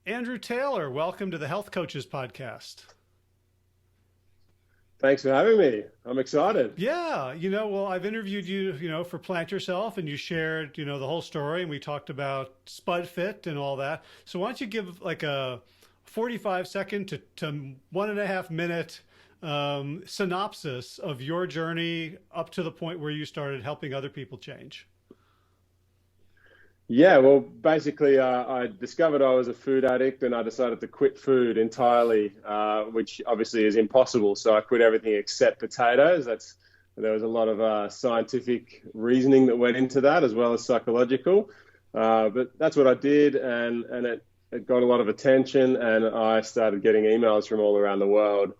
Andrew Taylor, welcome to the Health Coaches Podcast. Thanks for having me. I'm excited. Yeah, well, I've interviewed you, for Plant Yourself, and you shared, the whole story, and we talked about Spudfit and all that. So why don't you give like a 45-second to 1.5 minute synopsis of your journey up to the point where you started helping other people change? Yeah, well, basically, I discovered I was a food addict and I decided to quit food entirely, which obviously is impossible. So I quit everything except potatoes. There was a lot of scientific reasoning that went into that, as well as psychological. But that's what I did, and it got a lot of attention, and I started getting emails from all around the world.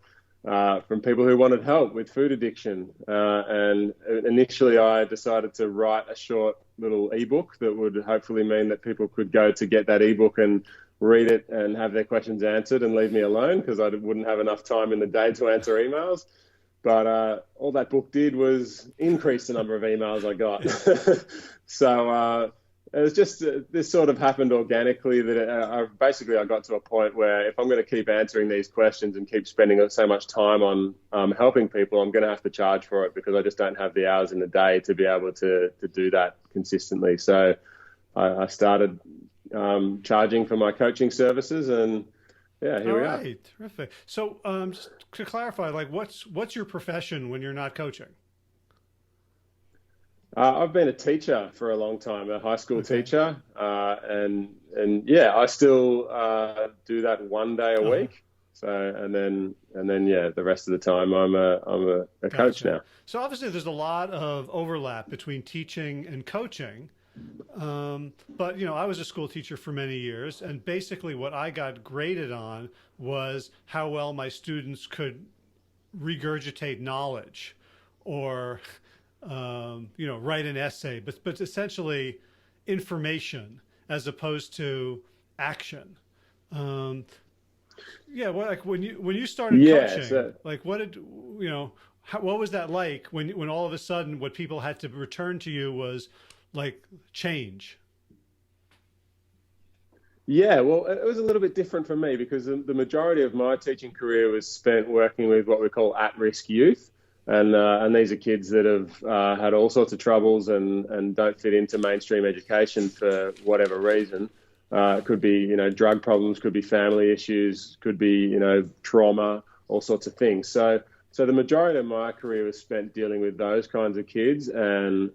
From people who wanted help with food addiction. And initially I decided to write a short little ebook that would hopefully mean that people could go to get that ebook and read it and have their questions answered and leave me alone, because I wouldn't have enough time in the day to answer emails. But all that book did was increase the number of emails I got. So it was just this sort of happened organically that I got to a point where if I'm going to keep answering these questions and keep spending so much time on helping people, I'm going to have to charge for it, because I just don't have the hours in the day to be able to do that consistently. So I started charging for my coaching services, and yeah, here we are. All right, terrific. So just to clarify, like what's your profession when you're not coaching? I've been a teacher for a long time, a high school teacher, and yeah, I still do that one day a week. So and then yeah, the rest of the time I'm a coach now. So obviously there's a lot of overlap between teaching and coaching. But I was a school teacher for many years, and basically what I got graded on was how well my students could regurgitate knowledge, or write an essay, but essentially information as opposed to action. Yeah, well, like when you started coaching, like what was that like when all of a sudden what people had to return to you was like change? Yeah, well, it was a little bit different for me, because the majority of my teaching career was spent working with what we call at-risk youth. And these are kids that have had all sorts of troubles and don't fit into mainstream education for whatever reason. It could be, drug problems, could be family issues, could be, trauma, all sorts of things. So the majority of my career was spent dealing with those kinds of kids, and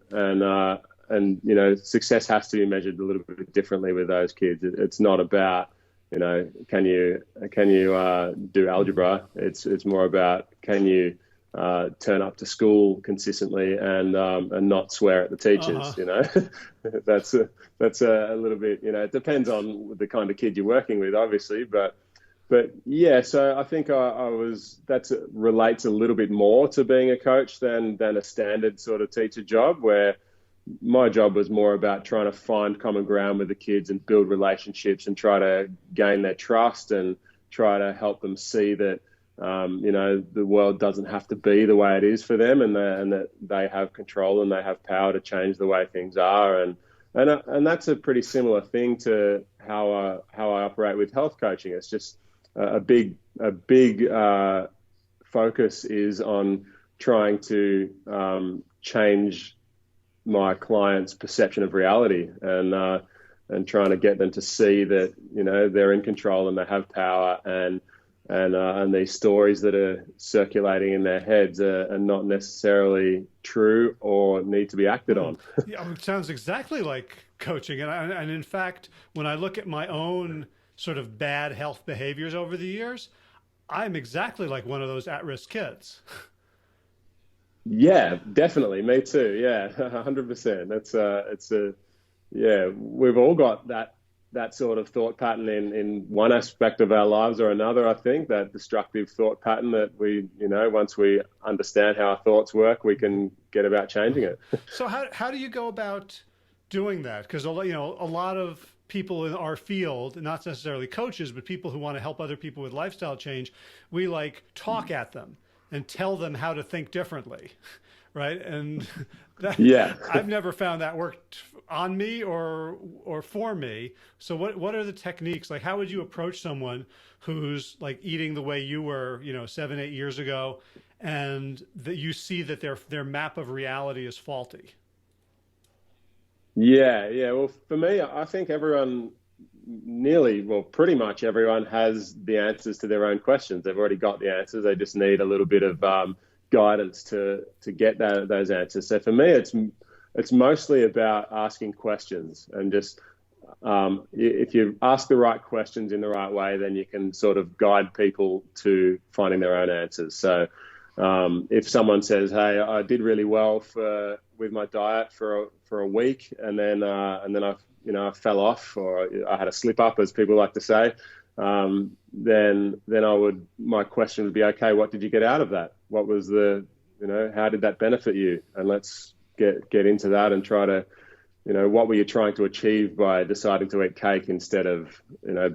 success has to be measured a little bit differently with those kids. It's not about, can you do algebra? It's more about, can you turn up to school consistently and not swear at the teachers. That's a little bit, it depends on the kind of kid you're working with, obviously, but yeah, so I think that relates a little bit more to being a coach than a standard sort of teacher job, where my job was more about trying to find common ground with the kids and build relationships and try to gain their trust and try to help them see that the world doesn't have to be the way it is for them, and that they have control and they have power to change the way things are. And that's a pretty similar thing to how I operate with health coaching. It's just a big focus is on trying to change my clients' perception of reality, and trying to get them to see that they're in control and they have power, and these stories that are circulating in their heads are not necessarily true or need to be acted on. Yeah, it sounds exactly like coaching. And in fact, when I look at my own sort of bad health behaviors over the years, I'm exactly like one of those at-risk kids. Yeah, definitely. Me too. Yeah, 100%. Yeah, we've all got that sort of thought pattern in one aspect of our lives or another. I think that destructive thought pattern that we, once we understand how our thoughts work, we can get about changing it. So how do you go about doing that? Because a lot of people in our field, not necessarily coaches, but people who want to help other people with lifestyle change, we like talk at them and tell them how to think differently, right? And that, Yeah. I've never found that worked on me or for me. So what are the techniques? Like, how would you approach someone who's like eating the way you were, 7, 8 years ago, and that you see that their map of reality is faulty? Yeah, yeah. Well, for me, I think everyone, nearly, well, pretty much everyone has the answers to their own questions. They've already got the answers. They just need a little bit of guidance to get those answers. So for me, it's mostly about asking questions and just if you ask the right questions in the right way, then you can sort of guide people to finding their own answers. So if someone says, "Hey, I did really well with my diet for a week, and then I fell off, or I had a slip up," as people like to say, then my question would be, "Okay, what did you get out of that? What was how did that benefit you?" And let's get into that and try to, what were you trying to achieve by deciding to eat cake instead of,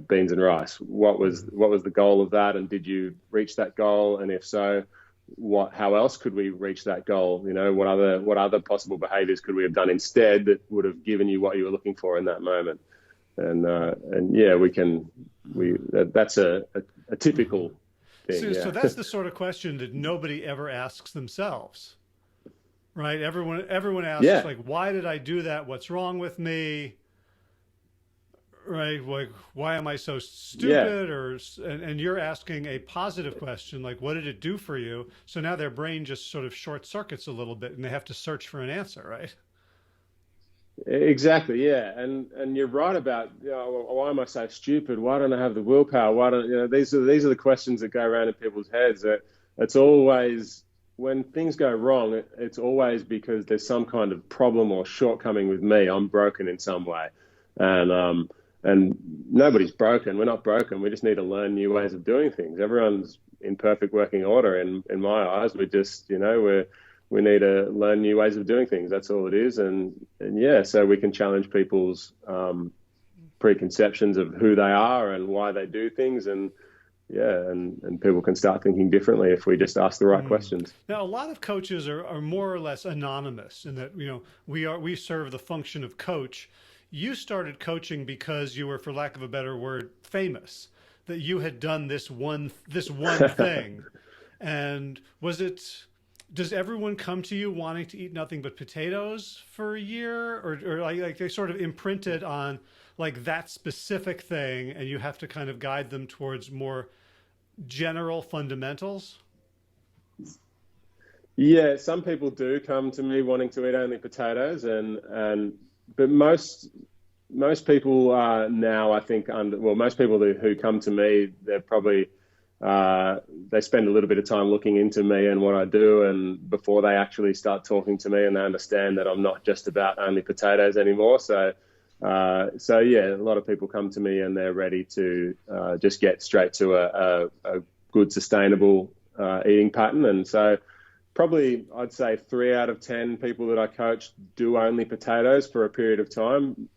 beans and rice? What was the goal of that, and did you reach that goal? And if so, how else could we reach that goal? What other possible behaviors could we have done instead that would have given you what you were looking for in that moment? And yeah, that's a typical thing. So, Yeah. so that's the sort of question that nobody ever asks themselves, right? Everyone asks, Yeah. like, why did I do that? What's wrong with me? Right? Like, why am I so stupid? And you're asking a positive question, like, what did it do for you? So now their brain just sort of short circuits a little bit, and they have to search for an answer, right? Exactly, yeah, and you're right about, why am I so stupid? Why don't I have the willpower? Why don't these are the questions that go around in people's heads. That it's always, when things go wrong, it's always because there's some kind of problem or shortcoming with me. I'm broken in some way, and nobody's broken. We're not broken. We just need to learn new ways of doing things. Everyone's in perfect working order in my eyes. We just, we need to learn new ways of doing things. That's all it is. And yeah, so we can challenge people's preconceptions of who they are and why they do things. And yeah, and people can start thinking differently if we just ask the right questions. Now, a lot of coaches are more or less anonymous in that, we serve the function of coach. You started coaching because you were, for lack of a better word, famous, that you had done this one thing. And does everyone come to you wanting to eat nothing but potatoes for a year, or like they sort of imprinted on like that specific thing, and you have to kind of guide them towards more general fundamentals? Yeah, some people do come to me wanting to eat only potatoes, but most people now, I think, most people who come to me, they're probably they spend a little bit of time looking into me and what I do, and before they actually start talking to me, and they understand that I'm not just about only potatoes anymore. So yeah, a lot of people come to me and they're ready to just get straight to a good, sustainable eating pattern. And so probably I'd say 3 out of 10 people that I coach do only potatoes for a period of time.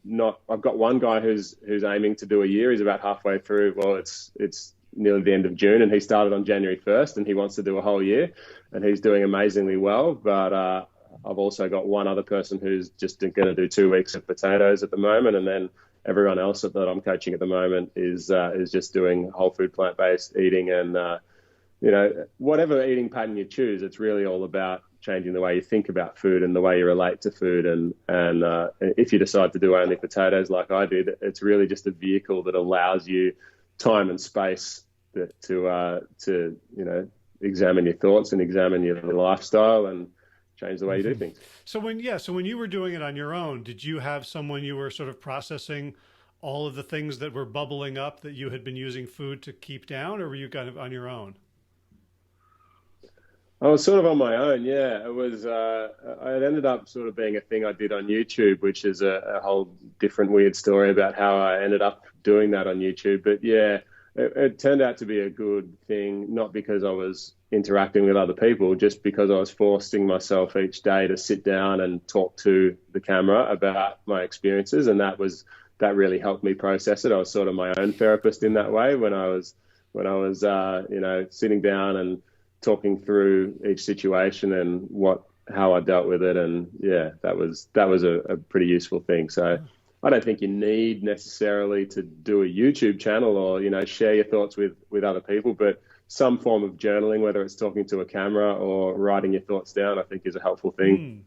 I've got one guy who's aiming to do a year. He's about halfway through. Well, it's nearly the end of June, and he started on January 1st, and he wants to do a whole year, and he's doing amazingly well. But I've also got one other person who's just going to do 2 weeks of potatoes at the moment, and then everyone else that I'm coaching at the moment is just doing whole food, plant-based eating. And whatever eating pattern you choose, it's really all about changing the way you think about food and the way you relate to food. And if you decide to do only potatoes like I did, it's really just a vehicle that allows you time and space to examine your thoughts and examine your lifestyle and change the way you do things. So when you were doing it on your own, did you have someone you were sort of processing all of the things that were bubbling up that you had been using food to keep down, or were you kind of on your own? I was sort of on my own, yeah. It was. It ended up sort of being a thing I did on YouTube, which is a whole different weird story about how I ended up doing that on YouTube. But yeah, it turned out to be a good thing, not because I was interacting with other people, just because I was forcing myself each day to sit down and talk to the camera about my experiences, and that really helped me process it. I was sort of my own therapist in that way when I was sitting down and talking through each situation and what how I dealt with it. And yeah, that was a pretty useful thing. So I don't think you need necessarily to do a YouTube channel or, share your thoughts with other people, but some form of journaling, whether it's talking to a camera or writing your thoughts down, I think is a helpful thing.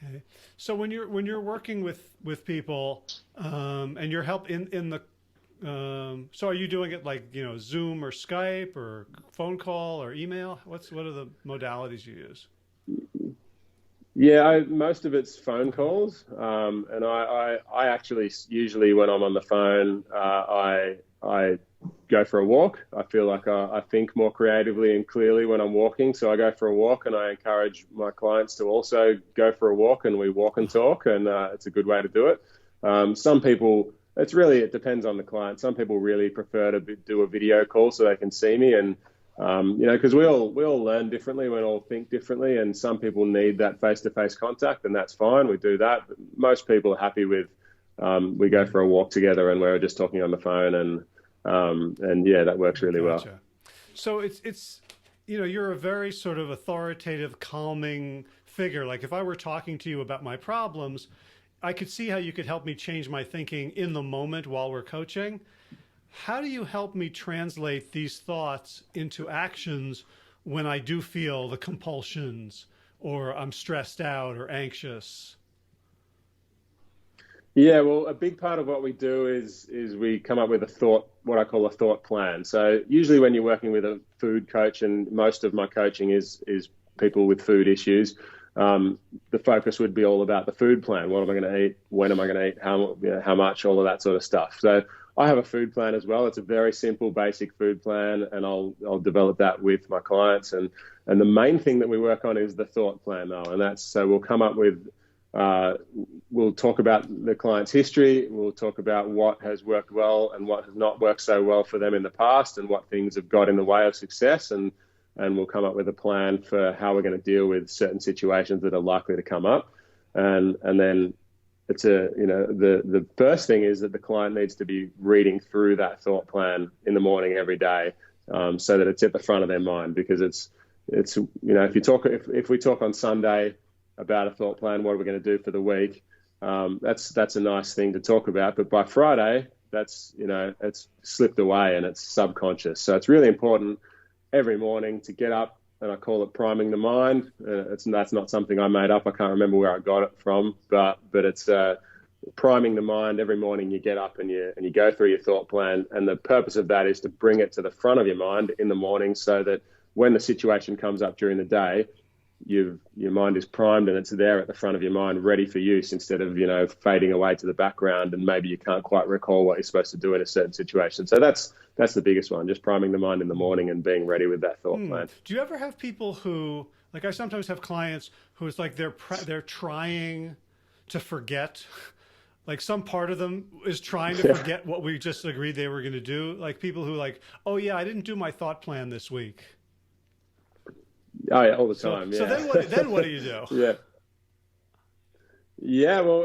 Okay. So when you're working with people, and your help in the, so are you doing it like, Zoom or Skype or phone call or email? What are the modalities you use? Yeah, most of it's phone calls, and I actually usually when I'm on the phone, I go for a walk. I feel like I think more creatively and clearly when I'm walking, so I go for a walk, and I encourage my clients to also go for a walk, and we walk and talk, and it's a good way to do it. Some people, it depends on the client. Some people really prefer to do a video call so they can see me, and because we all learn differently, we all think differently, and some people need that face-to-face contact, and that's fine. We do that. But most people are happy with we go for a walk together, and we're just talking on the phone, and yeah, that works really well. So it's you're a very sort of authoritative, calming figure. Like if I were talking to you about my problems, I could see how you could help me change my thinking in the moment while we're coaching. How do you help me translate these thoughts into actions when I do feel the compulsions or I'm stressed out or anxious? Yeah, well, a big part of what we do is we come up with what I call a thought plan. So usually when you're working with a food coach, and most of my coaching is people with food issues, the focus would be all about the food plan. What am I going to eat? When am I going to eat? How much? All of that sort of stuff. So I have a food plan as well. It's a very simple, basic food plan, and I'll develop that with my clients. And the main thing that we work on is the thought plan, though, and so we'll come up with. We'll talk about the client's history. We'll talk about what has worked well and what has not worked so well for them in the past, and what things have got in the way of success. And we'll come up with a plan for how we're going to deal with certain situations that are likely to come up. And then the first thing is that the client needs to be reading through that thought plan in the morning every day, so that it's at the front of their mind, because it's if we talk on Sunday about a thought plan, what are we going to do for the week? That's a nice thing to talk about, but by Friday, it's slipped away and it's subconscious. So it's really important every morning to get up, and I call it priming the mind. That's not something I made up. I can't remember where I got it from, but it's priming the mind. Every morning you get up and you go through your thought plan, and the purpose of that is to bring it to the front of your mind in the morning, so that when the situation comes up during the day, your mind is primed and it's there at the front of your mind, ready for use, instead of fading away to the background, and maybe you can't quite recall what you're supposed to do in a certain situation. So that's the biggest one, just priming the mind in the morning and being ready with that thought plan. Do you ever have people who, like I sometimes have clients who it's like they're trying to forget, like some part of them is trying to forget what we just agreed they were going to do, like people who like, oh yeah, I didn't do my thought plan this week. Oh yeah, all the time. So then what do you do? Yeah. Well,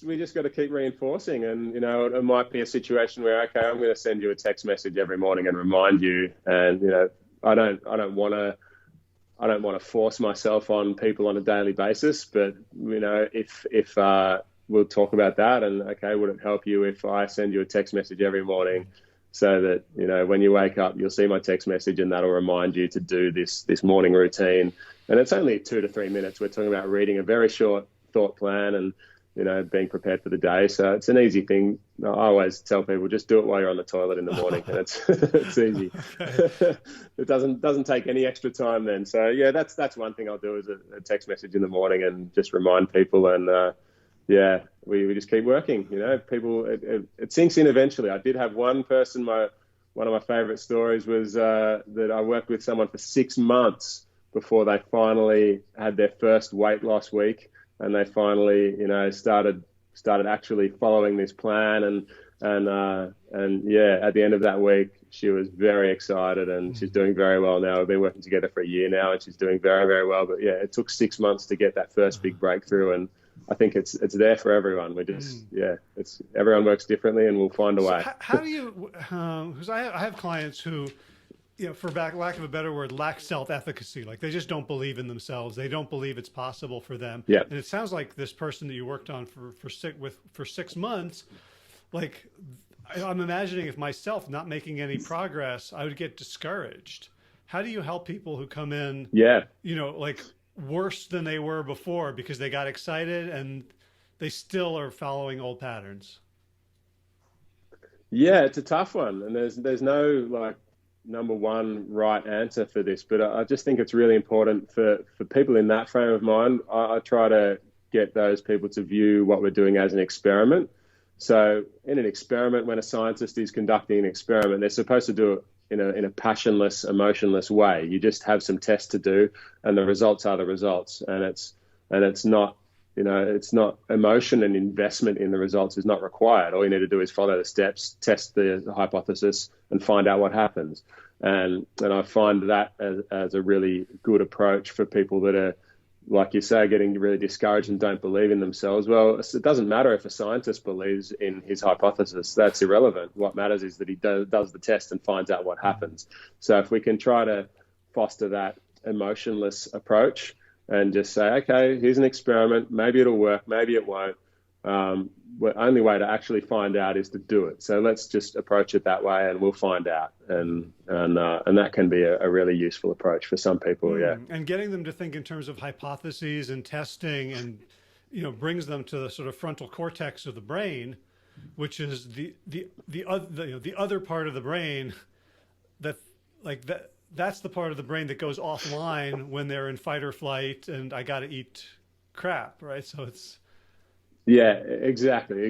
we just got to keep reinforcing, and it might be a situation where, okay, I'm going to send you a text message every morning and remind you, and I don't want to force myself on people on a daily basis, but if we'll talk about that, and okay, would it help you if I send you a text message every morning, so that when you wake up, you'll see my text message, and that'll remind you to do this morning routine. And it's only 2 to 3 minutes. We're talking about reading a very short thought plan and being prepared for the day. So it's an easy thing. I always tell people, just do it while you're on the toilet in the morning, and it's easy. Okay. It doesn't take any extra time then. So yeah, that's one thing I'll do, is a text message in the morning and just remind people. And yeah, we just keep working. People, it sinks in eventually. I did have one person, one of my favorite stories was that I worked with someone for 6 months before they finally had their first weight loss week, and they finally, started actually following this plan. And yeah, at the end of that week, she was very excited, and she's doing very well now. We've been working together for a year now, and she's doing very, very well. But yeah, it took 6 months to get that first big breakthrough, and I think it's there for everyone. We just, everyone works differently, and we'll find a way. How do you, because I have clients who, for lack of a better word, lack self-efficacy. Like they just don't believe in themselves. They don't believe it's possible for them. Yeah. And it sounds like this person that you worked on for 6 months, like I'm imagining if myself not making any progress, I would get discouraged. How do you help people who come in, like worse than they were before because they got excited and they still are following old patterns? Yeah, it's a tough one, and there's no like number one right answer for this, but I just think it's really important for people in that frame of mind. I try to get those people to view what we're doing as an experiment. So in an experiment, when a scientist is conducting an experiment, they're supposed to do it in a passionless, emotionless way. You just have some tests to do, and the results are the results, and it's not. It's not emotion and investment in the results is not required. All you need to do is follow the steps, test the hypothesis, and find out what happens. And I find that as a really good approach for people that are, like you say, getting really discouraged and don't believe in themselves. Well, it doesn't matter if a scientist believes in his hypothesis. That's irrelevant. What matters is that he does the test and finds out what happens. So if we can try to foster that emotionless approach, and just say, okay, here's an experiment. Maybe it'll work. Maybe it won't. The only way to actually find out is to do it. So let's just approach it that way, and we'll find out. And that can be a really useful approach for some people. Yeah. And getting them to think in terms of hypotheses and testing, and brings them to the sort of frontal cortex of the brain, which is the other part of the brain that's the part of the brain that goes offline when they're in fight or flight and I got to eat crap, right? So it's... Yeah, exactly.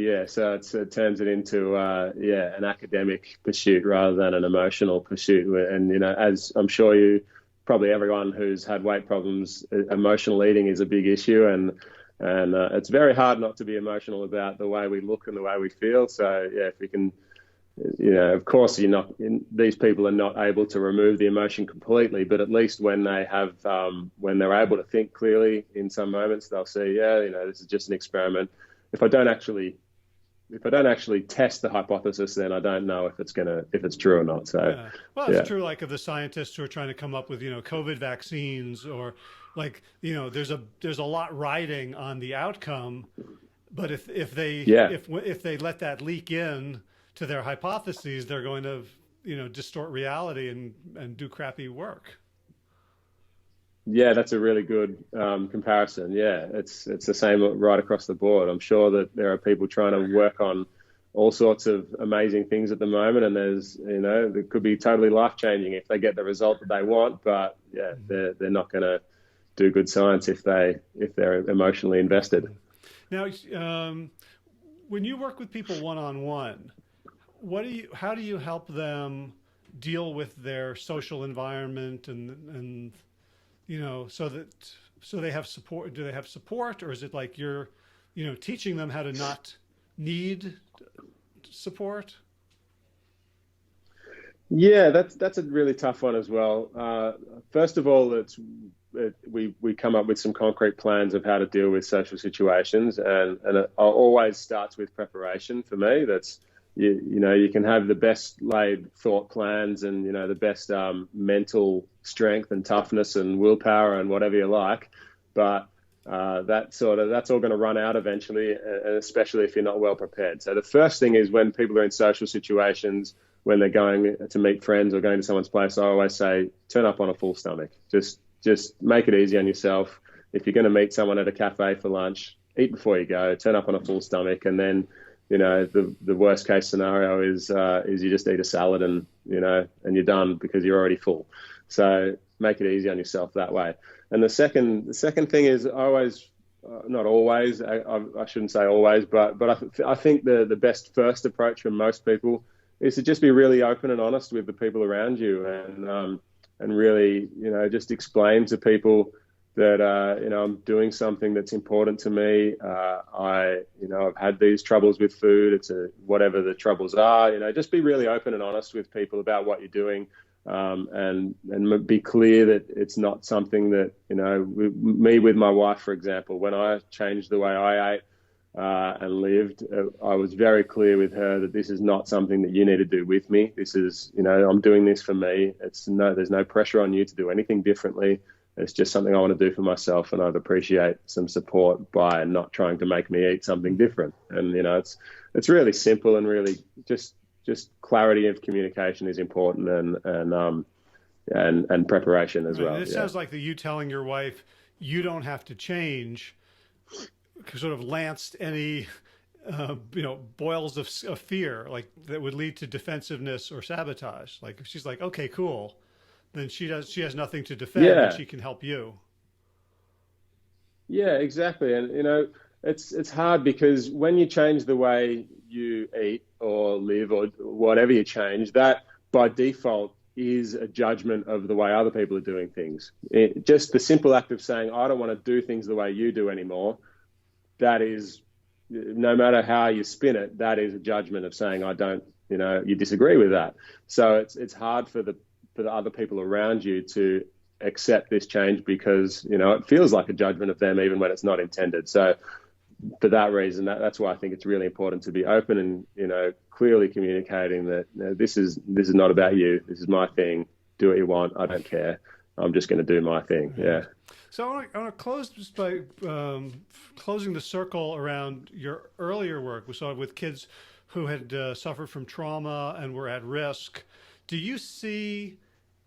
Yeah. So it turns it into, an academic pursuit rather than an emotional pursuit. And, as I'm sure probably everyone who's had weight problems, emotional eating is a big issue. And it's very hard not to be emotional about the way we look and the way we feel. So, yeah, if we can... of course, these people are not able to remove the emotion completely, but at least when they have, when they're able to think clearly in some moments, they'll see, this is just an experiment. If I don't actually test the hypothesis, then I don't know if it's true or not. So, it's true. Like of the scientists who are trying to come up with, COVID vaccines, or like, there's a lot riding on the outcome, but if they let that leak in to their hypotheses, they're going to, distort reality and do crappy work. Yeah, that's a really good comparison. Yeah, it's the same right across the board. I'm sure that there are people trying to work on all sorts of amazing things at the moment, and there's, that could be totally life-changing if they get the result that they want. But yeah, they're not going to do good science if they're emotionally invested. Now, when you work with people one-on-one, how do you help them deal with their social environment and so they have support? Do they have support, or is it like you're teaching them how to not need support? Yeah, that's a really tough one as well. First of all, we come up with some concrete plans of how to deal with social situations, and it always starts with preparation for me. That's you can have the best laid thought plans and the best mental strength and toughness and willpower and whatever you like, but that's all going to run out eventually, and especially if you're not well prepared. So the first thing is, when people are in social situations, when they're going to meet friends or going to someone's place, I always say, turn up on a full stomach. Just make it easy on yourself. If you're going to meet someone at a cafe for lunch, eat before you go, turn up on a full stomach, and then the worst case scenario is you just eat a salad and you're done because you're already full. So make it easy on yourself that way. And the second thing is always, not always, I shouldn't say always, but I think the best first approach for most people is to just be really open and honest with the people around you, and really just explain to people that I'm doing something that's important to me. I've had these troubles with food. It's whatever the troubles are. Just be really open and honest with people about what you're doing, and be clear that it's not something that me with my wife, for example. When I changed the way I ate, and lived, I was very clear with her that this is not something that you need to do with me. This is, I'm doing this for me. There's no pressure on you to do anything differently. It's just something I want to do for myself, and I'd appreciate some support by not trying to make me eat something different. And it's really simple, and really just clarity of communication is important, and preparation as well. It sounds like that you telling your wife you don't have to change sort of lanced any boils of fear, like that would lead to defensiveness or sabotage. Like if she's like, okay, cool, then she has nothing to defend, and she can help you. Yeah, exactly. And it's hard because when you change the way you eat or live or whatever you change, that by default is a judgment of the way other people are doing things. Just the simple act of saying, I don't want to do things the way you do anymore, that is, no matter how you spin it, that is a judgment of saying, I don't, you disagree with that. So it's hard for the other people around you to accept this change because, it feels like a judgment of them even when it's not intended. So for that reason, that's why I think it's really important to be open and, clearly communicating that this is not about you. This is my thing. Do what you want. I don't care. I'm just going to do my thing. Yeah. So I want to close just by closing the circle around your earlier work. We saw with kids who had suffered from trauma and were at risk. Do you see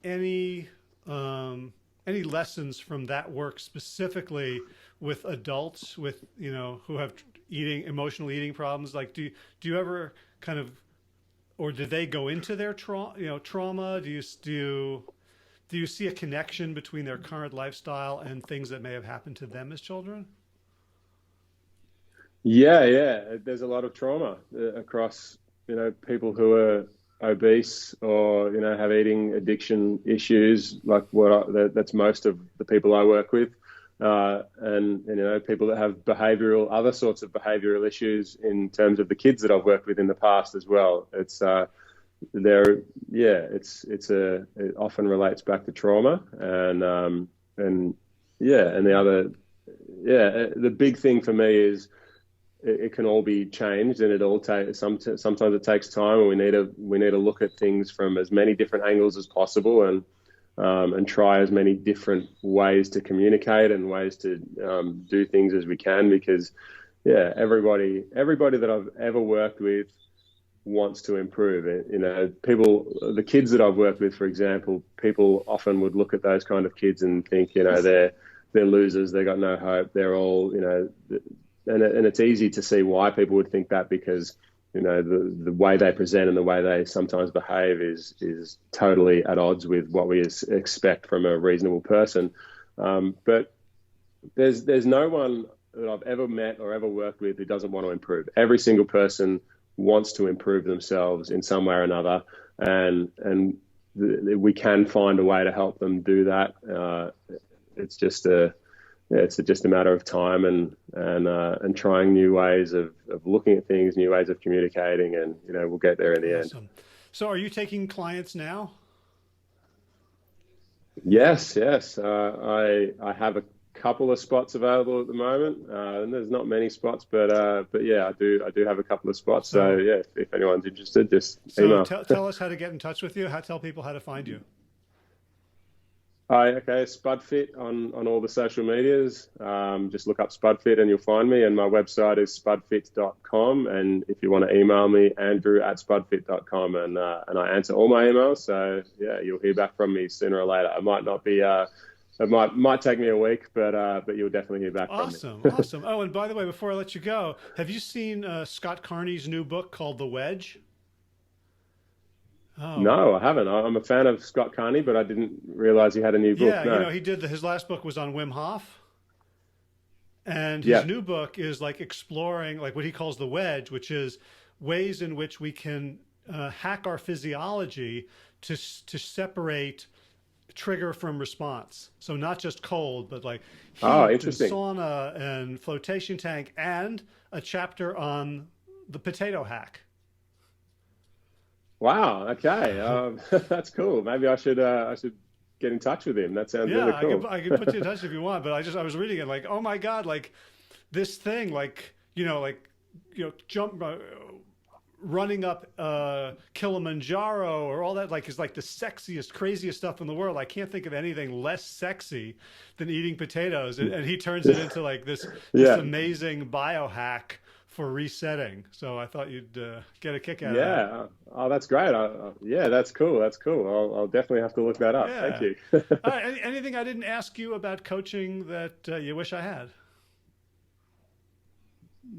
any lessons from that work specifically with adults with who have emotional eating problems? Like, do you ever kind of, or did they go into their trauma? Do you see a connection between their current lifestyle and things that may have happened to them as children? Yeah. There's a lot of trauma across, people who are obese or, have eating addiction issues, like that's most of the people I work with. And people that have other sorts of behavioral issues in terms of the kids that I've worked with in the past as well. It often relates back to trauma the big thing for me is it can all be changed, and sometimes it takes time, and we need to look at things from as many different angles as possible, and try as many different ways to communicate and ways to do things as we can, because everybody that I've ever worked with wants to improve it. The kids that I've worked with, for example, people often would look at those kind of kids and think, they're losers, they got no hope, they're all, and it's easy to see why people would think that, because the way they present and the way they sometimes behave is totally at odds with what we expect from a reasonable person. But there's no one that I've ever met or ever worked with who doesn't want to improve. Every single person wants to improve themselves in some way or another, and we can find a way to help them do that. It's just a matter of time and trying new ways of looking at things, new ways of communicating, and we'll get there in the end. So are you taking clients now? Yes. I have a couple of spots available at the moment, and there's not many spots, but yeah, I do have a couple of spots. So yeah, if anyone's interested, just email. Tell us how to get in touch with you. Tell people how to find you. Okay, Spudfit on all the social medias. Just look up Spudfit and you'll find me. And my website is spudfit.com. And if you want to email me, andrew@spudfit.com. And I answer all my emails. So yeah, you'll hear back from me sooner or later. It might not be, it might take me a week, but you'll definitely hear back from me. Awesome. Oh, and by the way, before I let you go, have you seen Scott Carney's new book called The Wedge? Oh. No, I haven't. I'm a fan of Scott Carney, but I didn't realize he had a new book. Yeah, no. He did. His last book was on Wim Hof. And his new book is like exploring like what he calls the wedge, which is ways in which we can hack our physiology to separate trigger from response. So not just cold, but like heat and sauna and flotation tank, and a chapter on the potato hack. Wow. Okay. That's cool. Maybe I should get in touch with him. That sounds really cool. I can put you in touch if you want, but I was reading it like, oh my God, like this thing, like like, running up Kilimanjaro or all that, like, is like the sexiest, craziest stuff in the world. I can't think of anything less sexy than eating potatoes. And he turns it into like this Yeah. amazing biohack for resetting. So I thought you'd get a kick out of that. Yeah. Oh, that's great. Yeah, that's cool. That's cool. I'll definitely have to look that up. Thank Yeah. you. All right. Anything I didn't ask you about coaching that you wish I had?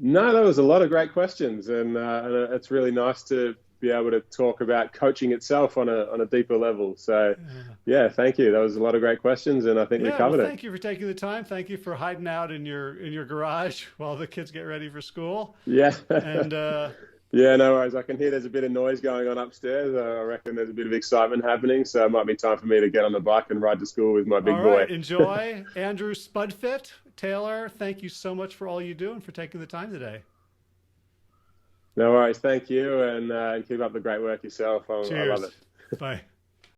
No, that was a lot of great questions, and it's really nice to be able to talk about coaching itself on a deeper level. So, yeah, thank you. That was a lot of great questions, and I think we covered it. Thank you for taking the time. Thank you for hiding out in your garage while the kids get ready for school. Yeah. And yeah, no worries. I can hear there's a bit of noise going on upstairs. I reckon there's a bit of excitement happening, so it might be time for me to get on the bike and ride to school with my big all boy. right, enjoy. Andrew Spudfit, Taylor, thank you so much for all you do and for taking the time today. No worries. Thank you, and keep up the great work yourself. I Cheers. love it. Bye.